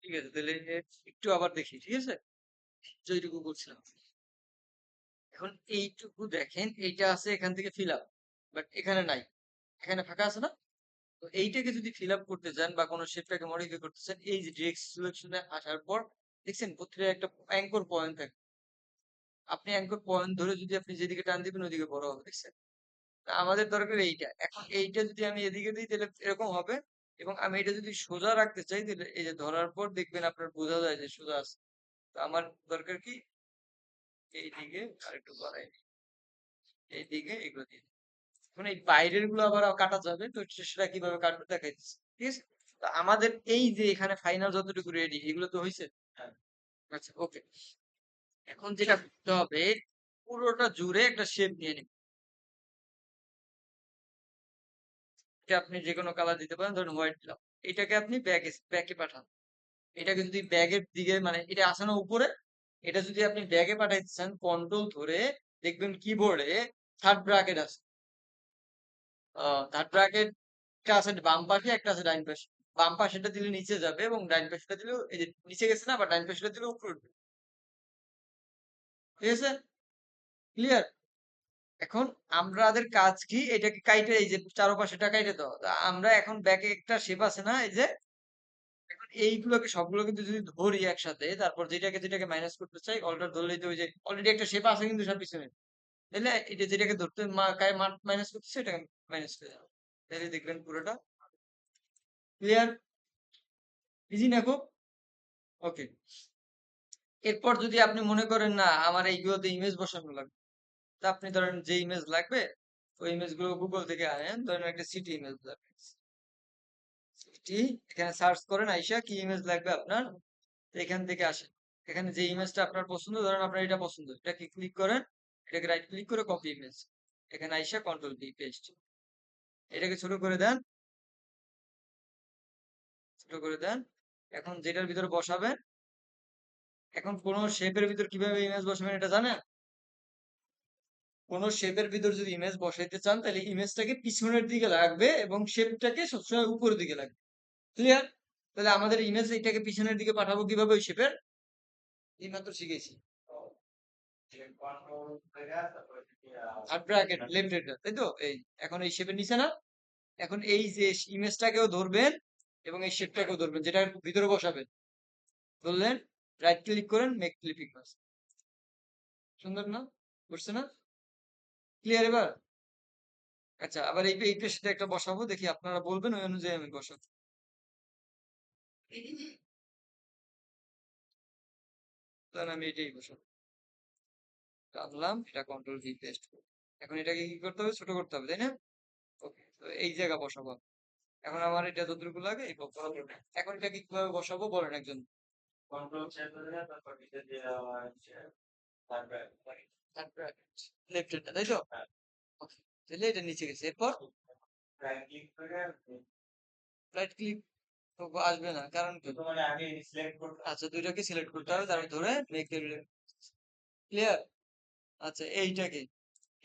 ঠিক আছে, তাহলে একটু আবার দেখি। ঠিক আছে, যেটুকু করছিলাম। এখন এইটুকু দেখেন, এইটা আছে এখান থেকে ফিল আপ, বাট এখানে নাই, এখানে ফাঁকা আছে না? তো এইটাকে যদি ফিল আপ করতে চান বা কোনো শেপটাকে মডিফাই করতে চান, এই যে ডিরেক্ট সিলেকশনে আসার পর দেখছেন প্রত্যেকটা একটা অ্যাঙ্কর পয়েন্ট থাকে। আপনি অ্যাঙ্কর পয়েন্ট ধরে যদি আপনি যেদিকে টান দিবেন ওদিকে বড় হবে, দেখছেন? তা আমাদের দরকার এইটা। এখন এইটা যদি আমি এদিকে দিই তাহলে এরকম হবে, এবং আমি এটা যদি সোজা রাখতে চাই তাহলে এই যে ধরার পর দেখবেন আপনার বোঝা যায় যে সোজা আছে। তো আমার দরকার কি, এইদিকে আরেকটু বাড়াই দিই, এইদিকে এগুলো দিয়ে দিই। এখন এই বাইরের গুলো আবার কাটা যাবে, তো সেটা কিভাবে কাটবে দেখাইতেছি। ঠিক আছে, তো আমাদের এই যে এখানে ফাইনাল যতটুকু রেডি এগুলো তো হয়েছে। হ্যাঁ, আচ্ছা, ওকে। এখন যেটা করতে হবে, পুরোটা জুড়ে একটা শেপ নিয়ে নিন। এটা আপনি যে কোনো কালার দিতে পারেন, ধরুন হোয়াইট দিলাম। এটাকে আপনি ব্যাকে ব্যাকে পাঠান। এটাকে যদি ব্যাগের দিকে, মানে এটা আছে না উপরে, এটা যদি আপনি ব্যাগে পাঠাইতে চান, কন্ট্রোল ধরে দেখবেন কিবোর্ডে থার্ড ব্র্যাকেট আছে। থার্ড ব্র্যাকেট একটা আছে বাম পাশে, একটা আছে ডাইন পাশে। বাম পাশেটা দিলে নিচে যাবে, এবং ডাইন পাশেটা দিলেও এই যে নিচে গেছে না, বা ডাইন পাশেটা দিলে উপরে উঠবে। ঠিক আছে, ক্লিয়ার? এখন আমাদের কাজ কি, এটাকে কাইটে এই যে চারপাশেটা কাইটে দাও। তা আমরা এখন ব্যাকে একটা শেপ আছে না, এই যে এখন এইগুলোকে সবগুলোকে যদি ধরি একসাথে, তারপর যেটাকে যেটাকে মাইনাস করতে চাই, অল্টার ধরলেই তো ওই যে অলরেডি একটা শেপ আছে কিন্তু সব পিছনে, তাহলে এটা যেটাকে ধরতে মাইনাস করতেছে এটাকে মাইনাস করে যাবে, তাহলে দেখবেন পুরোটা ক্লিয়ার। ইজি না খুব? ওকে। এরপর যদি আপনি মনে করেন না আমার এইগুলোতে ইমেজ বসানো লাগবে, তা আপনি ধরেন যে ইমেজ লাগবে ওই ইমেজ গুলো গুগল থেকে আনেন, ধরেন একটা সিটি ইমেজ লাগবে, সিটি, এখানে সার্চ করেন, আইসা কি ইমেজ লাগবে আপনার, তো এখান থেকে আসেন। এখানে যে ইমেজটা আপনার পছন্দ, ধরেন আপনার এটা পছন্দ, এটাকে ক্লিক করেন, এটাকে রাইট ক্লিক করে কপি ইমেজ, এখানে আইসা কন্ট্রোল ভি পেস্ট, এটাকে ছোট করে দেন, ছোট করে দেন। এখন যেটার ভিতরে বসাবেন, এখন কোন শেপের ভিতর কিভাবে ইমেজ বসাবেন এটা জানেন? কোন শেপের ভিতর যদি ইমেজ বসাইতে চান, তাহলে ইমেজটাকে পিছনের দিকে লাগবে এবং শেপটাকে সবসময় উপরের দিকে লাগবে। ক্লিয়ার? তাহলে আমাদের ইমেজ এটাকে পিছনের দিকে পাঠাবো কিভাবে ওই শেপের, এই মাত্র শিখেছি। থার্ড ব্র্যাকেট লেফট এটা, তাই তো? এই এখন এই শেপের নিচে না, এখন এই যে ইমেজটাকেও ধরবেন এবং এই শেপটাকেও ধরবেন, যেটার ভিতরে বসাবেন, ধরলেন, রাইট ক্লিক করেন, মেক ক্লিপিং মাস্ক। সুন্দর না? বুঝছে না? ক্লিয়ার এবার? আচ্ছা, আবার এই পেশটা একটা বসাবো, দেখি আপনারা বলবেন, ওই অনুযায়ী আমি বসাবো। তাহলে আমি এটাই বসাবো, টানলাম, এটা কন্ট্রোল ভি পেস্ট। এখন এটাকে কি করতে হবে, ছোট করতে হবে, তাই না? ওকে, তো এই জায়গা বসাবো। এখন আমার এটা যতটুকু লাগে এই বসাবো। এখন এটাকে কিভাবে বসাবো বলেন একজন। কন্ট্রোল চেঞ্জ করে দেন, তারপর নিচে দিয়ে তারপর লেফট হ্যান্ডটা, তাই তো? ওকে, তাহলে এটা নিচে গেছে। এরপর রাইট ক্লিক করে, রাইট ক্লিক তো আসবে না, কারণ কি? তোমার আগে সিলেক্ট করতে, আচ্ছা দুইটাকে সিলেক্ট করতে হবে, তারপর ধরে মেক ক্লিয়ার। আচ্ছা,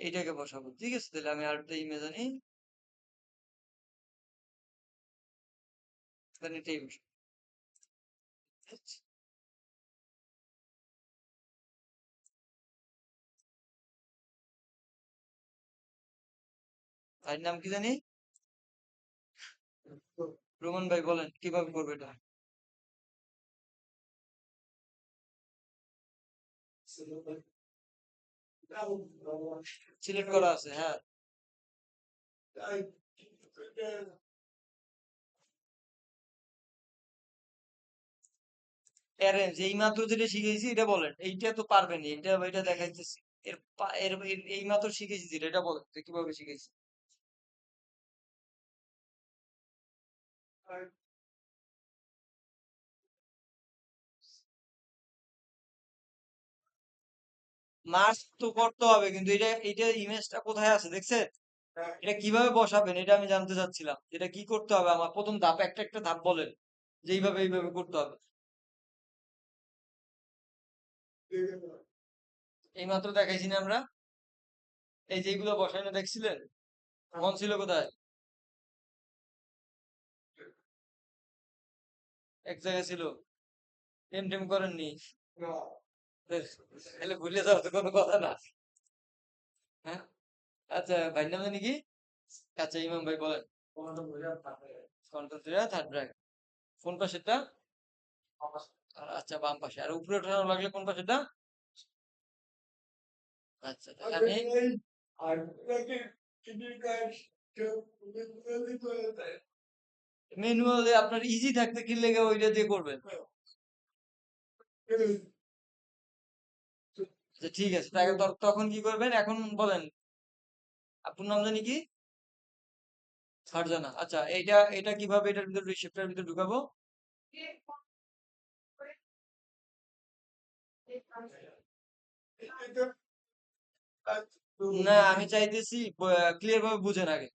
এইটাকে বসাবো, ঠিক আছে? তাহলে আমি আরেকটা ইমেজ আনি, তাহলে এটাই বসাবো। আচ্ছা, ভাইয়ের নাম কি জানি? রোমান ভাই, বলেন কিভাবে করবে এটা। সিলেক্ট করা আছে, হ্যাঁ। অ্যারেঞ্জ এই মাত্র যেটা শিখেছি এটা বলেন, এইটা তো পারবেন, এটা এটা দেখাইতেছি। এই মাত্র শিখেছি যেটা, এটা বলেন যে কিভাবে শিখেছি। মার্ক তো করতে হবে, কিন্তু এটা ইমেজটা কোথায় আছে দেখছেন? এটা কিভাবে বসাবেন এটা আমি জানতে চাচ্ছিলাম, এটা কি করতে হবে আমার, প্রথম ধাপ, একটা একটা ধাপ বলেন যে এইভাবে করতে হবে। এই মাত্র দেখাইছি না আমরা, এই যেগুলো বসানো দেখছিলেন, মন ছিল কোথায়? এক জায়গায় ছিল। প্রেম টেম করেননি? তাহলে ভুলে যাওয়া তো কোনো কথা না। হ্যাঁ, আচ্ছা ভাই নাম জানি কি? আচ্ছা ইমাম ভাই বলেন। Control third BRAC. কোন পাশেরটা? আচ্ছা বাম পাশে। আর উপরে ওঠানো লাগলে কোন পাশেরটা? আচ্ছা তাহলে ম্যানুয়ালে আপনার ইজি থাকতে কি লেগে ওইটা দিয়ে করবেন? আচ্ছা ঠিক আছে, তাহলে তখন কি করবেন এখন বলেন। আপনার নাম জানি কি? ফারজানা। আচ্ছা এইটা এটা কিভাবে এটার ভিতরে রিসিপ্টার ভিতরে ঢুকাবো? না আমি চাইতেছি ক্লিয়ার ভাবে বুঝেন আগে।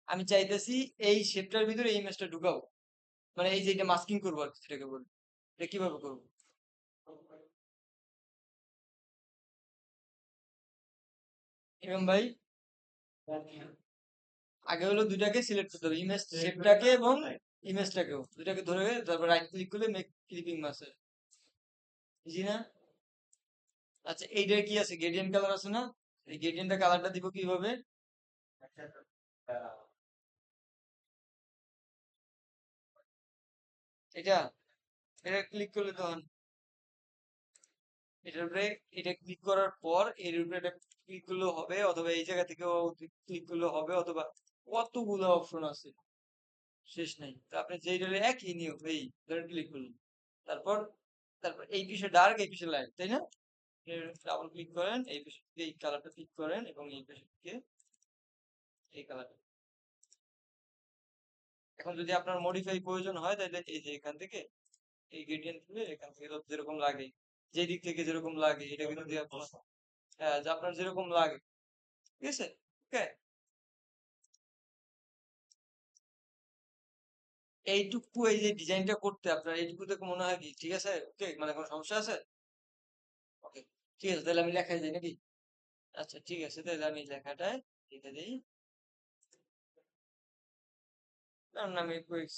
আমি চাইতেছি এই শেপটার ভিতরে এই ইমেজটা ঢুকাবো, মানে এই যে এটা মাস্কিং করবো আর কি, সেটাকে বলি। এটা কিভাবে করবো? ইমাম ভাই আগে হলো দুইটাকে সিলেক্ট করতে হবে, ইমেজ শেপটাকে এবং ইমেজটাকেও দুইটাকে ধরে তারপর রাইট ক্লিক করলে মেক ক্লিপিং মাস্টার। জি না? আচ্ছা এইটার কি আছে, গ্রেডিয়েন্ট কালার আছে না? এই গ্রেডিয়েন্টটা কালারটা দিব কিভাবে? এটা এটা ক্লিক করলে তখন এটার উপরে এটা ক্লিক করার পর এর উপরে এটা ক্লিক করলেও হবে, অথবা এই জায়গা থেকেও ক্লিক করলেও হবে, অথবা কতগুলো অপশন আছে শেষ নাই। তো আপনি যেইটা একই নিয়ম, এই ধরেন ক্লিক করলেন, তারপর তারপর এই পিছে ডার্ক এই পিছে লাইট, তাই না? ডাবল ক্লিক করেন, এই পিছে থেকে এই কালারটা ক্লিক করেন এবং এই পিছে থেকে এই কালারটা। এখন যদি আপনার মডিফাই প্রয়োজন হয় তাহলে এই যে এখান থেকে এই গ্রেডিয়েন্ট তুলে এখান থেকে যেরকম লাগে, যে দিক থেকে যেরকম লাগে এটা কিন্তু দিয়ে হ্যাঁ যে আপনার যেরকম লাগে, ঠিক আছে? ওকে, এইটুকু এই যে ডিজাইনটা করতে আপনার এইটুকু থেকে মনে হয় কি ঠিক আছে? ওকে, মানে কোনো সমস্যা আছে? ওকে, ঠিক আছে তাহলে আমি লেখাই যাই নাকি? আচ্ছা ঠিক আছে, তাহলে আমি লেখাটায় লিখে দিই। তার নামে কুইক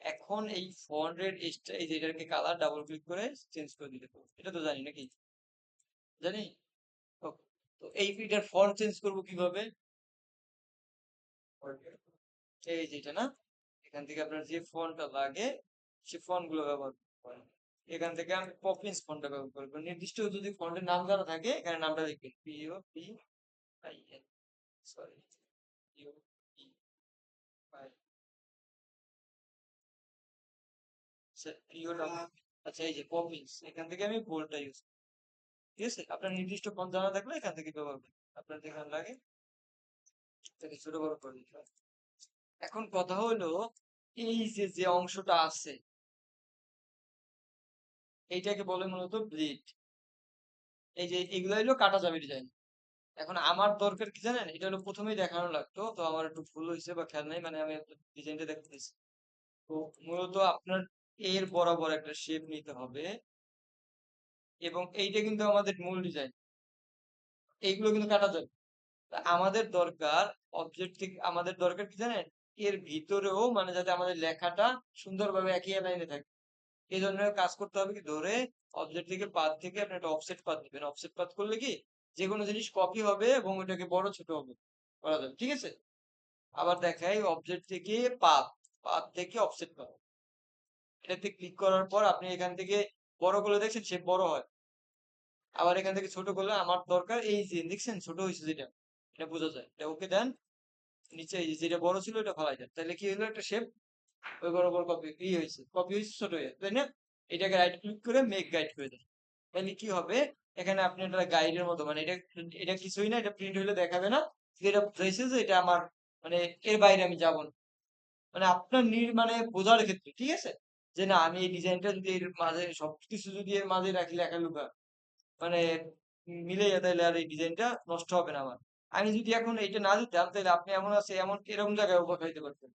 এখন এই ফন্টের এই যে এটাকে কালার ডাবল ক্লিক করে চেঞ্জ করে দিতে পারবো, এটা তো জানি নাকি? জানি। Okay, তো এই এটার ফন্ট চেঞ্জ করব কিভাবে? এই যেটা না, এখান থেকে আপনার যে ফন্টটা লাগে সে ফন্ট গুলো ব্যবহার করেন। এখান থেকে আমি পপিন্স ফন্টটা ব্যবহার করবো, নির্দিষ্ট যদি ফন্টের নাম জানা থাকে এখানে নামটা লিখবেন POPIN, সরি POPI, আচ্ছা এই যে পপিন্স, এখান থেকে আমি বোল্ডটা ইউজ, ঠিক আছে? আপনার নির্দিষ্ট ফন্ট জানা থাকলে এখান থেকে ব্যবহার করবেন, আপনার যেখানে লাগে তাকে ছোট বড় করে দিতে হবে। এখন কথা হলো এই যে যে অংশটা আছে এইটাকে বলে মূলত ব্লিড। এই যে এগুলো হলো কাটা যাবে ডিজাইন। এখন আমার দরকার কি জানেন, এটা হলো প্রথমেই দেখানো লাগতো, তো আমার একটু ভুল হয়েছে বা খেয়াল নাই, মানে আমি ডিজাইনটা দেখতেছি। তো মূলত আপনার এর বরাবর একটা শেপ নিতে হবে, এবং এইটা কিন্তু আমাদের মূল ডিজাইন, এইগুলো কিন্তু কাটা যাবে। তা আমাদের দরকার অবজেক্ট থেকে, আমাদের দরকার কি জানেন, এর ভিতরেও মানে যাতে আমাদের লেখাটা সুন্দরভাবে একই লাইনে থাকে। এই ধরনের কাজ করতে হবে কি, ধরে অবজেক্ট থেকে পাথ থেকে আপনি একটা অফসেট পাথ দিবেন। অফসেট পাথ করলে কি যে কোনো জিনিস কপি হবে এবং ওটাকে বড় ছোট হবে করা যাবে, ঠিক আছে? আবার দেখাই, অবজেক্ট থেকে পাথ, পাথ থেকে অফসেট পাথ, এটাতে ক্লিক করার পর আপনি এখান থেকে বড় করলে দেখছেন সে বড় হয়, আবার এখান থেকে ছোট করলে আমার দরকার এই যে দেখছেন ছোট হয়েছে যেটা, এটা বোঝা যায়, এটা ওকে দেন। নিচে এই যে যেটা বড় ছিল এটা ফলাই দেন, তাহলে কি হলো, একটা শেপ ওই বরাবর কপি হয়েছে ছোট হয়ে, তাই না? এটাকে রাইট ক্লিক করে মেক গাইড করে দেন। তাহলে কি হবে, এখানে আপনি একটা গাইডের মতো, মানে এটা এটা কিছুই না, এটা প্রিন্ট হইলে দেখাবে না যে এটা বুঝাইছে যে এটা আমার, মানে এর বাইরে আমি যাব না, মানে আপনার মানে বোঝার ক্ষেত্রে, ঠিক আছে? যে না আমি এই ডিজাইনটা যদি এর মাঝে সবকিছু যদি এর মাঝে রাখি লেখা লুকা, মানে মিলে যায়, তাহলে আর এই ডিজাইনটা নষ্ট হবে না আমার। আমি যদি এখন এইটা না দিতাম তাহলে আপনি এমন আছে এমন এরকম জায়গায় উপর খাইতে পারতেন।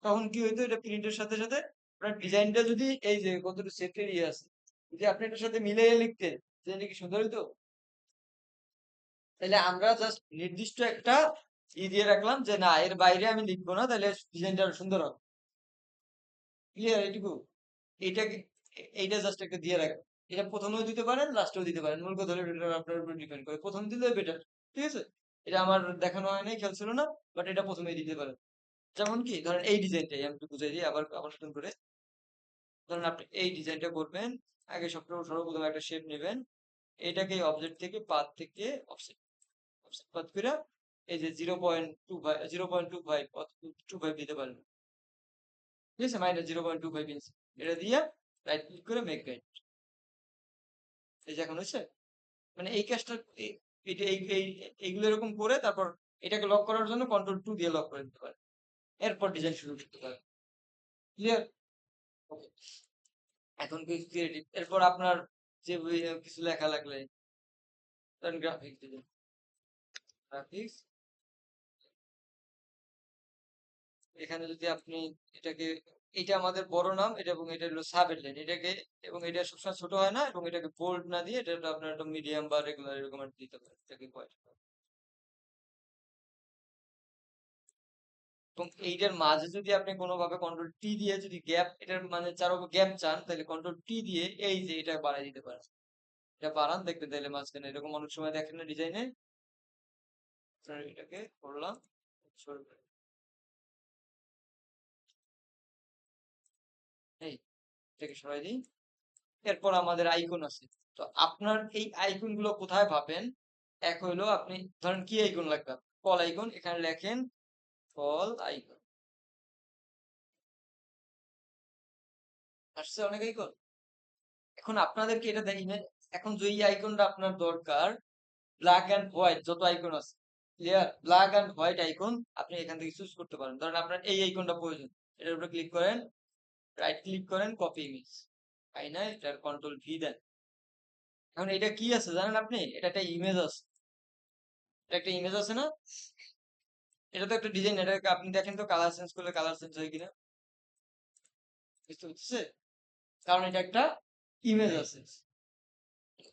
তখন কি হইতো, এটা প্রিন্টের সাথে সাথে আপনার ডিজাইনটা যদি এই যে কতটুকু সেটের ইয়ে আছে, যদি আপনি এটার সাথে মিলিয়ে লিখতেন ডিজাইনটা কি সুন্দর হইতো? তাহলে আমরা জাস্ট নির্দিষ্ট একটা দিয়ে রাখলাম যে না এর বাইরে আমি লিখবো না, তাহলে ডিজাইনটা আরো সুন্দর হবে। ক্লিয়ার এইটুকু? এইটাকে এইটা জাস্ট একটা দিয়ে রাখবেন। এটা প্রথমেও দিতে পারেন, লাস্টেও দিতে পারেন। মূল কথা হলো এটা আপনার উপর ডিপেন্ড করে। প্রথম দিলে বেটার। ঠিক আছে? এটা আমার দেখানো হয় নাই, খেয়াল ছিল না। বাট এটা প্রথমেই দিতে পারেন। যেমন কি ধরেন এই ডিজাইনটাই আমি একটু বুঝাই দিই আবার আবার নতুন করে। ধরেন আপনি এই ডিজাইনটা করবেন। আগে সর্বপ্রথম একটা শেপ নেবেন। এটাকে অবজেক্ট থেকে পাথ থেকে অফসেট অফসেট পাথ করে এই যে 0.25 দিতে পারেন। ঠিক আছে? -0.25 ইঞ্চ। এটা দিয়ে রাইট ক্লিক করে মেক গাইড। এই যে এখন হয়েছে? মানে এই কাজটা এটা এইগুলো এরকম করে তারপর এটাকে লক করার জন্য কন্ট্রোল 2 দিয়ে লক করে দিতে পারেন। এরপর ডিজাইন শুরু করতে পারেন। ক্লিয়ার? ওকে। এখন কিছু ক্রিয়েটিভ। এরপর আপনার যে কিছু লেখা লাগলে ধরেন গ্রাফিক্স দিবেন। গ্রাফিক্স এখানে যদি আপনি এটাকে এটা আমাদের বড় নাম এটা এবং এটা হলো সাব হেডলাইন এটাকে এবং এটা সবসময় ছোট হয় না এবং এটাকে বোল্ড না দিয়ে এটা আপনার একটা মিডিয়াম বা রেগুলার এরকম একটা দিতে পারেন। এটাকে কয় এবং এইটার মাঝে যদি আপনি কোনোভাবে কন্ট্রোল 'T' দিয়ে যদি গ্যাপ এটার মানে চারো গ্যাপ চান তাহলে কন্ট্রোল 'T' দিয়ে এই যে এটা বাড়ায় দিতে পারেন। এটা বাড়ান দেখবেন তাহলে মাঝখানে এরকম অনেক সময় দেখেন না ডিজাইনে। এটাকে করলাম সরবে। এই এটাকে সরাই দিই। এরপর আমাদের আইকন আছে। তো আপনার এই আইকন গুলো কোথায় পাবেন? এক হইলো আপনি ধরেন কি আইকন লাগবে? কল আইকন এখানে লেখেন কল আইকন। আসছে অনেক আইকন। এখন আপনাদেরকে এটা দেখি এখন যেই আইকনটা আপনার দরকার ব্ল্যাক এন্ড হোয়াইট যত আইকন আছে clear black and white icon আপনি এখান থেকে চুজ করতে পারেন। ধরেন আপনার এই আইকনটা প্রয়োজন, এটার উপরে ক্লিক করেন, রাইট ক্লিক করেন, কপি ইমেজ, তাই না? এটার কন্ট্রোল 'V' দেন। এখন এটা কি আছে জানেন আপনি? এটা একটা ইমেজ আছে। এটা একটা ইমেজ আছে না? এটা তো একটা ডিজাইন। এটাকে আপনি দেখেন তো কালার চেঞ্জ করলে কালার চেঞ্জ হয় কিনা। বুঝতে পারছে? কারণ এটা একটা ইমেজ আছে।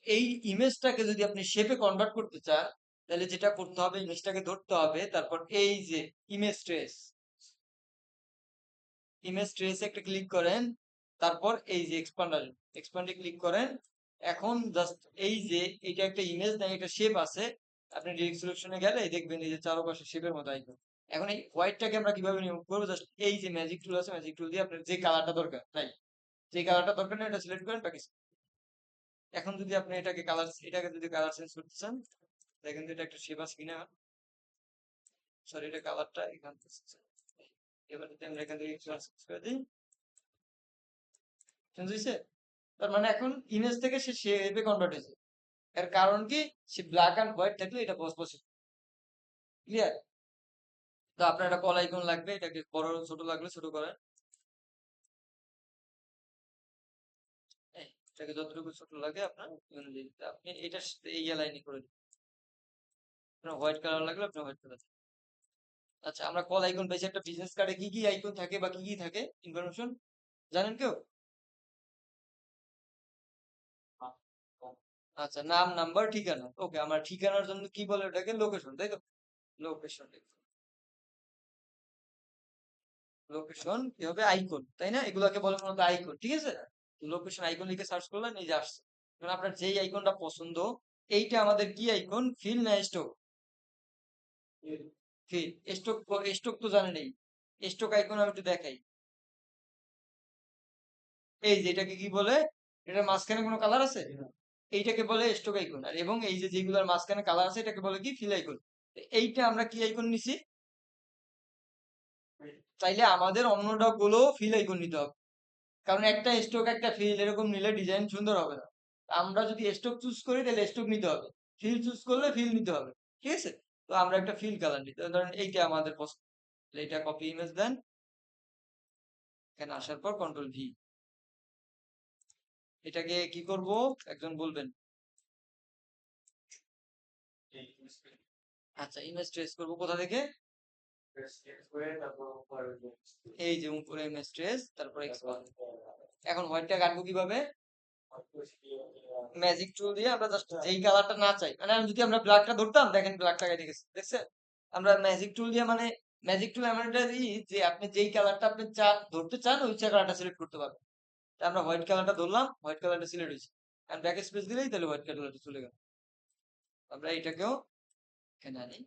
এই ইমেজটাকে যদি আপনি শেপে কনভার্ট করতে চান তাহলে যেটা করতে হবে ইমেজটাকে ধরতে হবে, তারপর এই যে ইমেজ ট্রেস ইমেজ ট্রেসে একটা ক্লিক করেন, তারপর এই যে এক্সপান্ডে ক্লিক করেন। এখন জাস্ট এই যে এটা একটা ইমেজ না একটা শেপ আছে, আপনি ডিরেক্ট সিলেকশনে গেলে দেখবেন এই যে চারপাশে শেপের মতো আইকন। এখন এই হোয়াইটটাকে আমরা কিভাবে রিমুভ করবো? জাস্ট এই যে ম্যাজিক টুল আছে, ম্যাজিক টুল দিয়ে আপনার যে কালারটা দরকার তাই যে কালারটা দরকার না এটা সিলেক্ট করেন বাকি। এখন যদি আপনি এটাকে যদি কালার চেঞ্জ করতে চান দেখেন তো এটা একটা শেপ আছে কিনা। সরি এটা কালারটা এখান থেকে এবার যদি আমরা এখান থেকে কালার চেঞ্জ করে দিই চেঞ্জ হয়েছে। তার মানে এখন ইমেজ থেকে সে শেপে কনভার্ট হয়েছে। এর কারণ কি? সে ব্ল্যাক এন্ড হোয়াইট থাকলে এটা পসিবল। ক্লিয়ার? তো আপনার একটা কল আইকন লাগবে, এটাকে বড় ছোট লাগলে ছোট করেন। এটাকে যতটুকু ছোট লাগে আপনার আপনি এটা এই লাইনে করে দিন। আপনার হোয়াইট কালার লাগলে আপনি হোয়াইট কালার। আচ্ছা আমরা কল আইকন পেয়েছি। একটা বিজনেস কার্ডে কি কি আইকন থাকে বা কি কি থাকে ইনফরমেশন জানেন কেউ? আচ্ছা নাম, নাম্বার, ঠিকানা। ওকে আমার ঠিকানার জন্য কি বলে ওটাকে? লোকেশন, তাই তো? লোকেশন লোকেশন কি হবে? আইকন, তাই না? এগুলোকে বলে মূলত আইকন। ঠিক আছে? লোকেশন আইকন লিখে সার্চ করলেন এই যে আসছে। এখন আপনার যেই আইকনটা পছন্দ এইটা আমাদের কি আইকন? ফিল না স্টক? ফিল। স্টক স্টক তো জানেন এই স্টক আইকন আমি একটু দেখাই। এই যে এটাকে কি বলে? এটার মাঝখানে কোনো কালার আছে? এইটাকে বলে স্টক আইকন। আর এবং এই যে যেগুলোর মাঝখানে কালার আছে এটাকে বলে কি? Fill icon. এইটা আমরা কি আইকন নিছি? চাইলে আমাদের অন্যটা গুলো ফিল আইকন নিতে হবে। কারণ একটা স্টক একটা ফিল এরকম নিলে ডিজাইন সুন্দর হবে না। আমরা যদি স্টক চুজ করি তাহলে স্টক নিতে হবে, ফিল চুজ করলে ফিল নিতে হবে। ঠিক আছে? তো আমরা একটা ফিল কালার নিতে ধরেন এইটা আমাদের পছন্দ। এটা কপি ইমেজ দেন, এখানে আসার পর কন্ট্রোল 'V'। এটাকে কি করব একজন বলবেন? আচ্ছা ইমেজ ট্রেস করব কোথা থেকে? এই যে উপরে ইমেজ ট্রেস তারপর এক্সপান্ড। এখন হোয়াইটটা কাটবো কিভাবে? ম্যাজিক টুল দিয়ে আমরা জাস্ট যেই কালারটা না চাই মানে যদি আমরা ব্ল্যাকটা ধরতাম দেখেন ব্ল্যাকটা কেটে গেছে দেখছেন। আমরা ম্যাজিক টুল দিয়ে মানে ম্যাজিক টুল এমন একটা জিনিস যে আপনি যেই কালারটা আপনি ধরতে চান ওই কালারটা সিলেক্ট করতে পারবেন। তা আমরা হোয়াইট কালারটা ধরলাম, হোয়াইট কালারটা সিলেক্ট হয়েছে। আর ব্যাক স্পেস দিলেই তাহলে হোয়াইট কালারটা চলে গেল। আমরা এটাকেও এখানে আনি,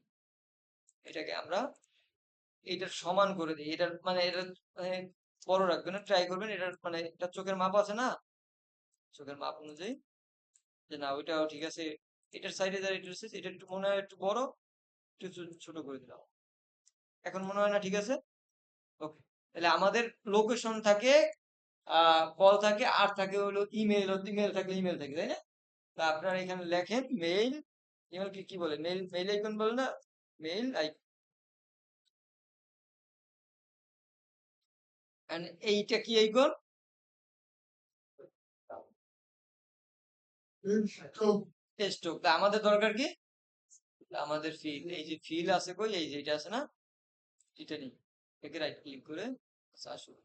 এটাকে আমরা এটার সমান করে দিই। এটার মানে এটা মানে বড় রাখবেন না, ট্রাই করবেন এটার মানে এটা চোখের মাপ আছে না, চোখের মাপ অনুযায়ী যে না ওইটাও ঠিক আছে। এটার সাইডে যারা এটা আছে এটা একটু মনে হয় একটু বড়, একটু ছোট করে দিলাম। এখন মনে হয় না ঠিক আছে? ওকে। তাহলে আমাদের লোকেশন থাকে, কল থাকে, আর থাকে হলো ইমেল, ইমেল থাকলে ইমেল থাকে, তাই না? তা আপনারা এখানে লেখেন মেইল, ইমেল কি বলে, মেইল, মেইল আইকন বলে না, মেইল আইকন। এইটা কি আইকন? স্টোক। তা আমাদের দরকার কি? আমাদের ফিল, এই যে ফিল আছে কই, এই যে এটা আছে না, এটা নেই। একে রাইট ক্লিক করে আসুন,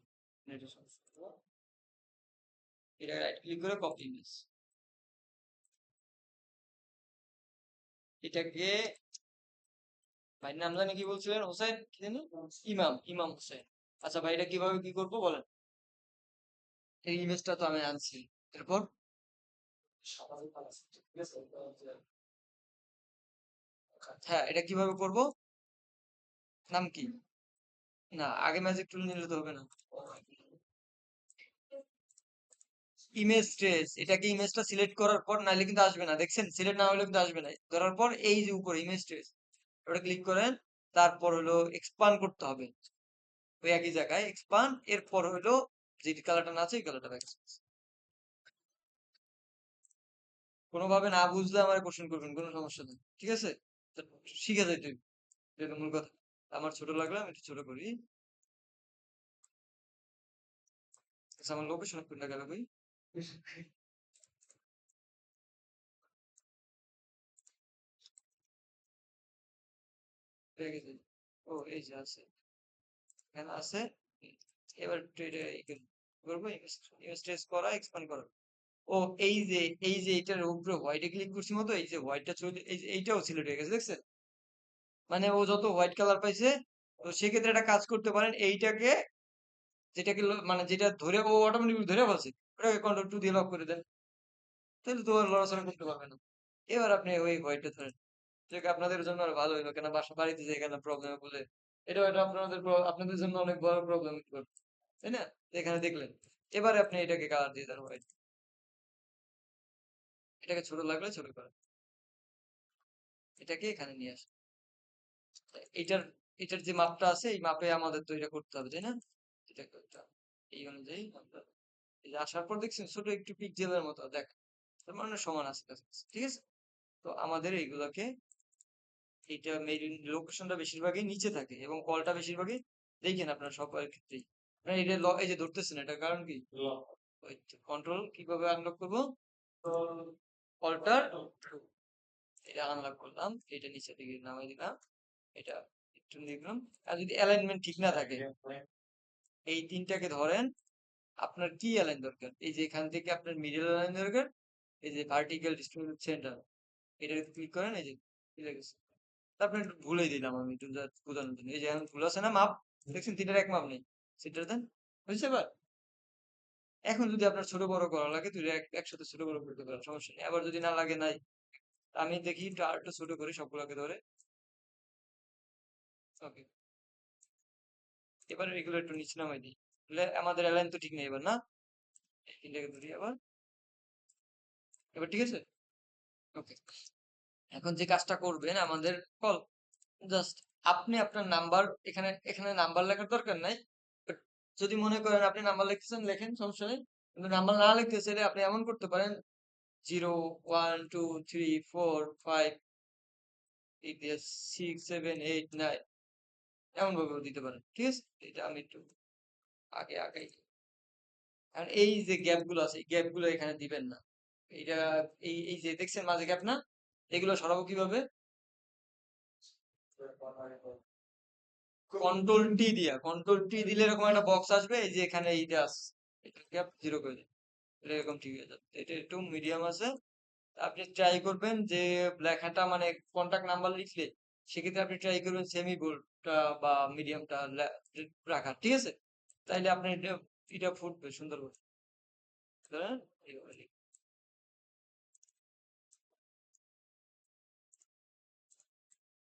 এটা রাইট ক্লিক করে কপি ইমেজ, এটাকে ভাইয়ের নাম জানি কি বলছিলেন, হোসেন কি জানি, ইমাম, ইমাম হোসেন। আচ্ছা ভাই এটা কিভাবে কি করবো বলেন? এই ইমেজটা তো আমি আনছি, এরপর হ্যাঁ এটা কিভাবে করব, নাম কি? না আগে ম্যাজিক টুল নিলে তো হবে না। ইমেজ ট্রেস, এটাকে ইমেজটা সিলেক্ট করার পর নাইলে কিন্তু আসবে না, দেখছেন সিলেক্ট না হলে কিন্তু আসবে না। ধরার পর এই যে উপরে ইমেজ ট্রেস ওটা ক্লিক করেন, তারপর হলো এক্সপান্ড করতে হবে ওই একই জায়গায় এক্সপান্ড, এরপর হলো যে কালারটা না আছে এই কালারটা ব্যাক। কোনোভাবে না বুঝলে আমার কোশ্চেন করবেন, কোনো সমস্যা নেই, ঠিক আছে? তো শিখে যাই তুই, এটা মূল কথা। আমার ছোট লাগলে আমি একটু ছোট করি। আচ্ছা আমার লোকেশন কোনটা গেল ভাই? পেয়ে গেছি। ও এই যে আছে, এখানে আছে। এবার একটু এটা করবো, ইমেজ ট্রেস করা, এক্সপান্ড করা। ও এই যে, এই যে এটার উপরে হোয়াইটে ক্লিক করছি মতো এই যে হোয়াইটটা চলে, এই যে এইটাও সিলেক্ট হয়ে গেছে, দেখছেন? মানে ও যত হোয়াইট কালার পাইছে, তো সেক্ষেত্রে একটা কাজ করতে পারেন, এইটাকে যেটাকে মানে যেটা ধরে ও অটোমেটিক ধরে ফেলছে, ওটাকে কন্ট্রোল টু দিয়ে লক করে দেন, তাহলে তো আর লড়াচড়া করতে পারবে না। এবার আপনি ওই হোয়াইটটা ধরেন, যেটা আপনাদের জন্য আর ভালো হইলো, কেন বাসা বাড়িতে যে এখানে প্রবলেমে বলে, এটা আপনাদের আপনাদের জন্য অনেক বড় প্রবলেম, তাই না? তো এখানে দেখলেন, এবারে আপনি এটাকে কালার দিয়ে দেন হোয়াইট, এটাকে ছোট লাগলে ছোট করেন, এটাকে এখানে নিয়ে আসেন। এটার, এটার যে মাপটা আছে এই মাপে আমাদের তো এটা করতে হবে, তাই না? এটা করতে হবে এই অনুযায়ী আমরা, এই যে আসার পর দেখছেন ছোট একটু পিক্সেলের মতো দেখ, তার মানে সমান আছে কাছাকাছি, ঠিক আছে? তো আমাদের এইগুলোকে, এইটা মেইন লোকেশনটা বেশিরভাগই নিচে থাকে এবং কলটা বেশিরভাগই দেখেন আপনারা সবার ক্ষেত্রেই, আপনারা এটা এই যে ধরতেছেন এটার কারণ কি? ওই কন্ট্রোল কিভাবে আনলক করবো, অল্টার এটা আনলক করলাম, এটা নিচে দিকে নামাই দিলাম, এটা একটু দেখলাম। আর যদি অ্যালাইনমেন্ট ঠিক না থাকে, এই তিনটাকে ধরেন, আপনার কি অ্যালাইন দরকার, এই যে এখান থেকে আপনার মিডল অ্যালাইন দরকার, এই যে ভার্টিক্যাল ডিস্ট্রিবিউশন সেন্টার, এটা ক্লিক করেন, এই যে মিলে গেছে। তারপরে একটু ভুলে দিলাম আমি একটু বোঝানোর জন্য, এই যে এখন ভুল আছে না মাপ, দেখছেন তিনটার এক মাপ নেই, সেটা দেন, বুঝতে পার। এখন যদি আপনার ছোট বড় করা লাগে তুই একসাথে ছোট বড় করতে পারেন, সমস্যা নেই। আবার যদি না লাগে নাই, আমি দেখি একটু আর একটু ছোট করে সবগুলোকে ধরে, ওকে। এবার এগুলো একটু নিচে নামাই দিই, আমাদের অ্যালাইন তো ঠিক নেই এবার, না? এই তিনটাকে ধরি আবার, এবার ঠিক আছে, ওকে। এখন যে কাজটা করবেন আমাদের কল, জাস্ট আপনি আপনার নাম্বার, এখানে এখানে নাম্বার লেখার দরকার নাই, But যদি মনে করেন আপনি নাম্বার লিখতেছেন লেখেন, সমস্যা নেই। কিন্তু নাম্বার না লিখতে চাইলে আপনি এমন করতে পারেন, 0 1 2 3 4 5 6 7 8 9, এমন ভাবে দিতে পারেন, ঠিক আছে? এটা আমি একটু আগে আগে, কারণ এই যে গ্যাপ গুলো আছে এই গ্যাপ গুলো এখানে দিবেন না। এটা এই এই যে দেখছেন মাঝে গ্যাপ না, এগুলো সরাবো কিভাবে? কন্ট্রোল টি দিয়া, কন্ট্রোল টি দিলে এরকম একটা বক্স আসবে, এই যে এখানে এইটা আছে, এটা গ্যাপ জিরো করে দিন, এটা এরকম ঠিক হয়ে যাবে। এটা একটু মিডিয়াম আছে, আপনি ট্রাই করবেন যে লেখাটা মানে কন্টাক্ট নাম্বার লিখলে সেক্ষেত্রে আপনি ট্রাই করবেন সেমি বোল্ডটা বা মিডিয়ামটা রাখা, ঠিক আছে? তাইলে আপনি এটা ফুটবে সুন্দর করে। ধরেন এইভাবে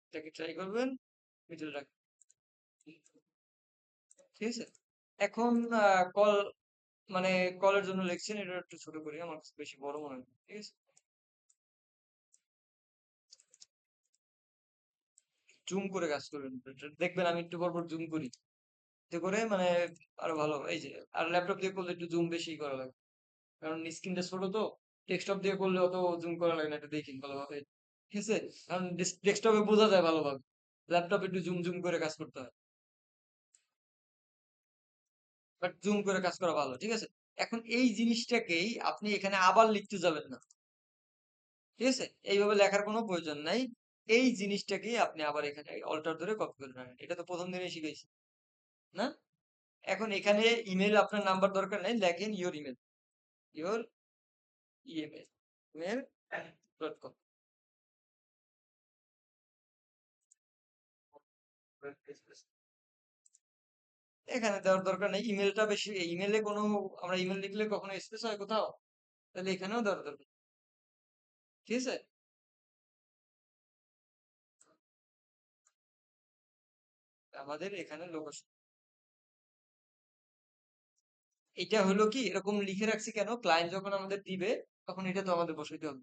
এটাকে ট্রাই করবেন, মিডল রাখবেন, ঠিক আছে? এখন কল মানে কলের জন্য লিখছেন, এটা একটু ছোট করি, আমার কাছে বেশি বড় মনে হয়, ঠিক আছে? জুম করে কাজ করবেন, দেখবেন আমি একটু পর পর জুম করি, এতে করে মানে আরো ভালো হবে। এই যে, আর ল্যাপটপ দিয়ে করলে একটু জুম বেশি করা লাগে, কারণ স্ক্রিনটা ছোট তো। ডেস্কটপ দিয়ে করলে অত জুম করা লাগে না, এটা দেখি ভালোভাবে, ঠিক আছে? কারণ ডেস্কটপে বোঝা যায় ভালোভাবে, ল্যাপটপে একটু জুম জুম করে কাজ করতে হয়, বাট জুম করে কাজ করা ভালো, ঠিক আছে? এখন এই জিনিসটাকেই আপনি এখানে আবার লিখতে যাবেন না, ঠিক আছে? এইভাবে লেখার কোনো প্রয়োজন নাই। এই জিনিসটাকেই আপনি আবার এখানে অল্টার ধরে কপি করে রাখেন, এটা তো প্রথম দিনে শিখেছি না? এখন এখানে ইমেল আপনার নাম্বার দরকার নাই, লেখেন your email, your email, email dot com. এখানে দেওয়ার দরকার নেই, ইমেলটা বেশি, ইমেলে কোনো, আমরা ইমেল লিখলে কখনো স্পেস হয় কোথাও? তাহলে এখানেও দেওয়ার দরকার নেই, ঠিক আছে? আমাদের এখানে লোকেশন, এটা হলো কি এরকম লিখে রাখছি কেন, ক্লায়েন্ট যখন আমাদের দিবে তখন এটা তো আমাদের বসাইতে হবে,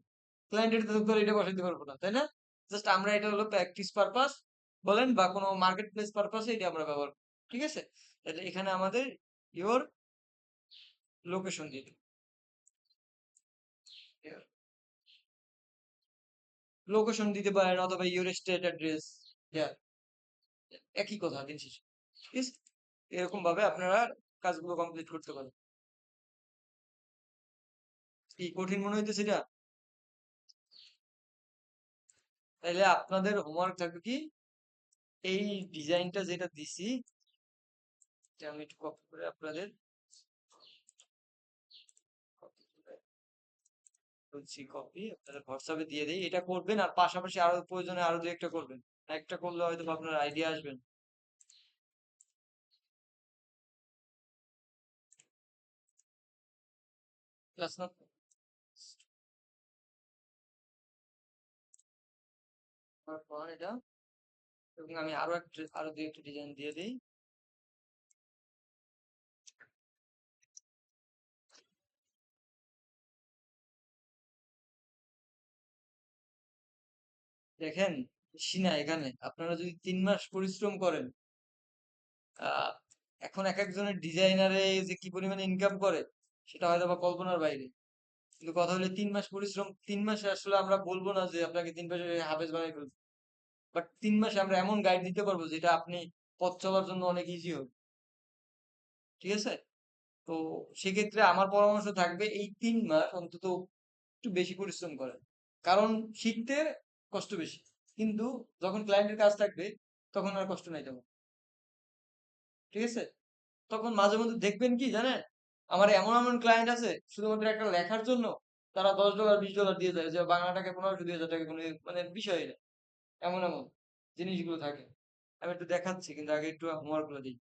ক্লায়েন্টের তো ধর এটা বসাইতে পারবো না, তাই না? জাস্ট আমরা এটা হলো প্র্যাকটিস পারপাস বলেন বা কোনো মার্কেট প্লেস পারপাসে এটা আমরা ব্যবহার করি, ঠিক আছে? তাহলে এখানে আমাদের ইওর লোকেশন দিয়ে দিই, লোকেশন দিতে পারেন অথবা ইওর স্টেট অ্যাড্রেস, একই কথা দিন শেষে, ঠিক আছে? এরকম ভাবে আপনারা কাজগুলো কমপ্লিট করতে পারেন। কি কঠিন মনে হইতেছে এটা? তাইলে আপনাদের হোমওয়ার্ক থাকবে কি, এই ডিজাইনটা যেটা দিছি, এটা আমি একটু কপি করে আপনাদের কপি আপনাদের হোয়াটসঅ্যাপে দিয়ে দিই, এটা করবেন আর পাশাপাশি আরো প্রয়োজনে আরো দু একটা করবেন, একটা করলে হয়তো আপনার আইডিয়া আসবেন। ক্লাস না, পর এটা, এবং আমি আরো একটা আরো দু একটা ডিজাইন দিয়ে দিই। দেখেন, বেশি না, এখানে আপনারা যদি 3 মাস পরিশ্রম করেন, আহ এখন এক একজনের ডিজাইনারে যে কি পরিমাণে ইনকাম করে সেটা হয়তো বা কল্পনার বাইরে। কিন্তু কথা হলো 3 মাস পরিশ্রম, 3 মাসে আসলে আমরা বলবো না যে আপনাকে 3 মাসে হাফেজ বানাই ফেলবো, বাট 3 মাসে আমরা এমন গাইড দিতে পারবো যেটা আপনি পথ চলার জন্য অনেক ইজি হবে, ঠিক আছে? তো সেক্ষেত্রে আমার পরামর্শ থাকবে এই 3 মাস অন্তত একটু বেশি পরিশ্রম করেন, কারণ শিখতে কষ্ট বেশি, কিন্তু যখন ক্লায়েন্টের কাজ থাকবে তখন আর কষ্ট নাই তেমন, ঠিক আছে? তখন মাঝে মধ্যে দেখবেন কি জানেন, আমার এমন এমন ক্লায়েন্ট আছে শুধুমাত্র একটা লেখার জন্য তারা $10 $20 দিয়ে দেয়, যে বাংলাটাকে 1500 2000 টাকা কোনো মানে বিষয় না, এমন এমন জিনিসগুলো থাকে। আমি একটু দেখাচ্ছি, কিন্তু আগে একটু হোমওয়ার্ক গুলো দিই।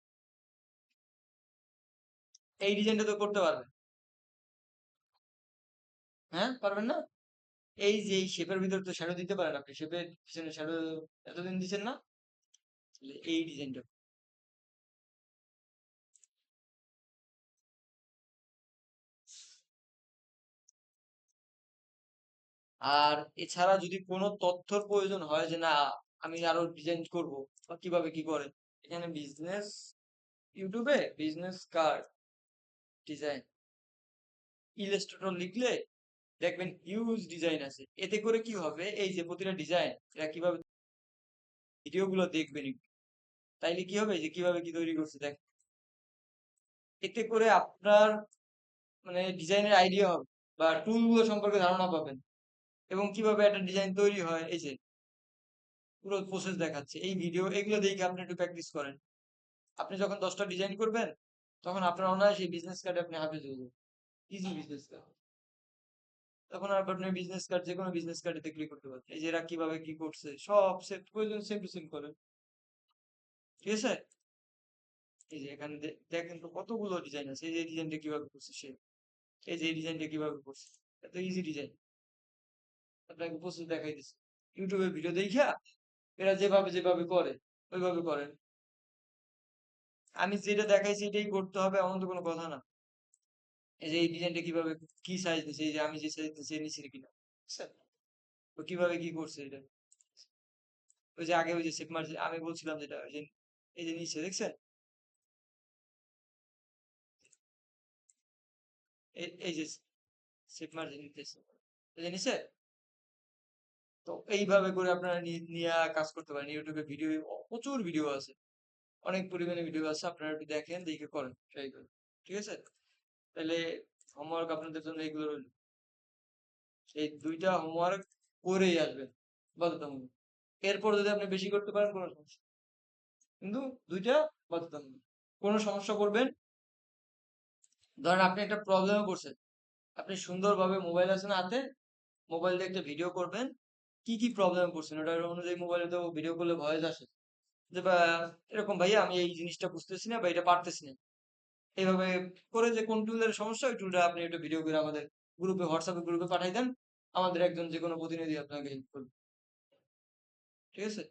এই ডিজাইনটা তো করতে পারবেন, হ্যাঁ পারবেন না? এই যে এই শেপের ভিতর তো শ্যাডো দিতে পারেন, আপনি শেপের পিছনে শ্যাডো এতদিন দিচ্ছেন না? তাহলে এই ডিজাইনটা, আর এছাড়া যদি কোনো তথ্যর প্রয়োজন হয় যে না আমি আরো ডিজাইন করব বা কিভাবে কি করে, এখানে বিজনেস, ইউটিউবে বিজনেস কার্ড ডিজাইন ইলাস্ট্রেটর লিখলে দেখবেন হিউজ ডিজাইন আছে, এতে করে কি হবে, এই যে প্রতিটা ডিজাইন এরা কিভাবে ভিডিও গুলো দেখবেন একটু। তাইলে কি হবে, যে কিভাবে কি তৈরি করছে দেখ, এতে করে আপনার মানে ডিজাইনের আইডিয়া হবে বা টুল গুলো সম্পর্কে ধারণা পাবেন, এবং কিভাবে একটা ডিজাইন তৈরি হয়, এই যে পুরো প্রসেস দেখাচ্ছে এই ভিডিও, এগুলো দেখে আপনি একটু প্র্যাকটিস করেন। আপনি যখন 10টা ডিজাইন করবেন তখন আপনার অনায়াসে বিজনেস কার্ডে আপনি হাফেজ হয়ে যাবেন, ইজি বিজনেস কার্ড। তখন আপনি বিজনেস কার্ড, যে কোনো বিজনেস কার্ডে ক্লিক করতে পারেন। এই যে এরা কিভাবে কি করছে সব সেট প্রয়োজন সেম টু সেম করেন। ঠিক আছে? এই যে এখানে দেখেন তো কতগুলো ডিজাইন আছে। এই যে ডিজাইনটা কিভাবে করছে সে, এই যে ডিজাইনটা কিভাবে করছে, এত ইজি ডিজাইন আপনাকে প্রস্তুত দেখাই দিচ্ছে। ইউটিউবে ভিডিও দেখা এরা যেভাবে যেভাবে করে ওইভাবে করেন। আমি যেটা দেখাইছি এটাই করতে হবে এমন তো কোনো কথা না। এই যে এই ডিজাইনটা কিভাবে কি সাইজ দিছে, এই যে আমি যে সাইজ দিছি নিচে কিনা, বুঝছেন? তো কিভাবে কি করছে এটা, ওই যে আগে ওই যে শেপ মার্জিন আমি বলছিলাম যেটা, ওই যে এই যে নিচে দেখছেন, এই যে শেপ মার্জিন নিতেছে, এই যে নিচে। তো এইভাবে করে আপনারা নিয়ে কাজ করতে পারেন। ইউটিউবে ভিডিও প্রচুর ভিডিও আছে, অনেক পরিমাণে ভিডিও আছে, আপনারা একটু দেখেন, দেখে করেন, ট্রাই করেন। ঠিক আছে? তাহলে হোমওয়ার্ক আপনাদের জন্য এগুলো রইল। এই দুইটা হোমওয়ার্ক করেই আসবেন বাধ্যতামূলক। এরপর যদি আপনি বেশি করতে পারেন কোনো সমস্যা নেই। কিন্তু দুইটা বাধ্যতামূলক। কোনো সমস্যা করবেন, ধরেন আপনি একটা প্রবলেমে পড়ছেন, আপনি সুন্দরভাবে মোবাইল আছে না হাতে, মোবাইল দিয়ে একটা ভিডিও করবেন, কি কি প্রবলেমে পড়ছেন ওটার অনুযায়ী। মোবাইলে তো ভিডিও করলে ভয়েস আসে যে বা এরকম ভাইয়া আমি এই জিনিসটা বুঝতেছি না বা এটা পারতেছি না, এইভাবে করে যে কোন টুলের সমস্যা ওই টুলটা আপনি একটা ভিডিও করে আমাদের গ্রুপে, হোয়াটসঅ্যাপ গ্রুপে পাঠাই দেন, আমাদের একজন যে কোনো প্রতিনিধি আপনাকে হেল্প করবে। ঠিক আছে?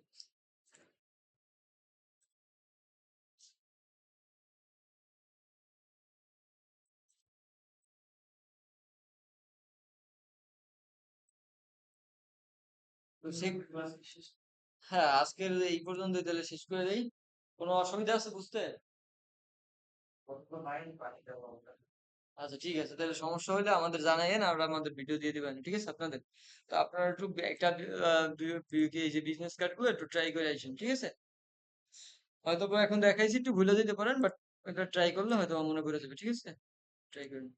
তো সেই হ্যাঁ, আজকের এই পর্যন্তই তাহলে শেষ করে দেই। কোনো অসুবিধা আছে বুঝতে? আচ্ছা ঠিক আছে, তাহলে সমস্যা হলে আমাদের জানাইয়েন, আমরা আমাদের ভিডিও দিয়ে দিবেন। ঠিক আছে আপনাদের? তো আপনারা একটু একটা এই যে বিজনেস কার্ড গুলো একটু ট্রাই করে আসেন। ঠিক আছে? হয়তো বা এখন দেখাইছি একটু ভুলে যেতে পারেন, বাট এটা ট্রাই করলে হয়তো মনে করে যাবে। ঠিক আছে? ট্রাই করুন।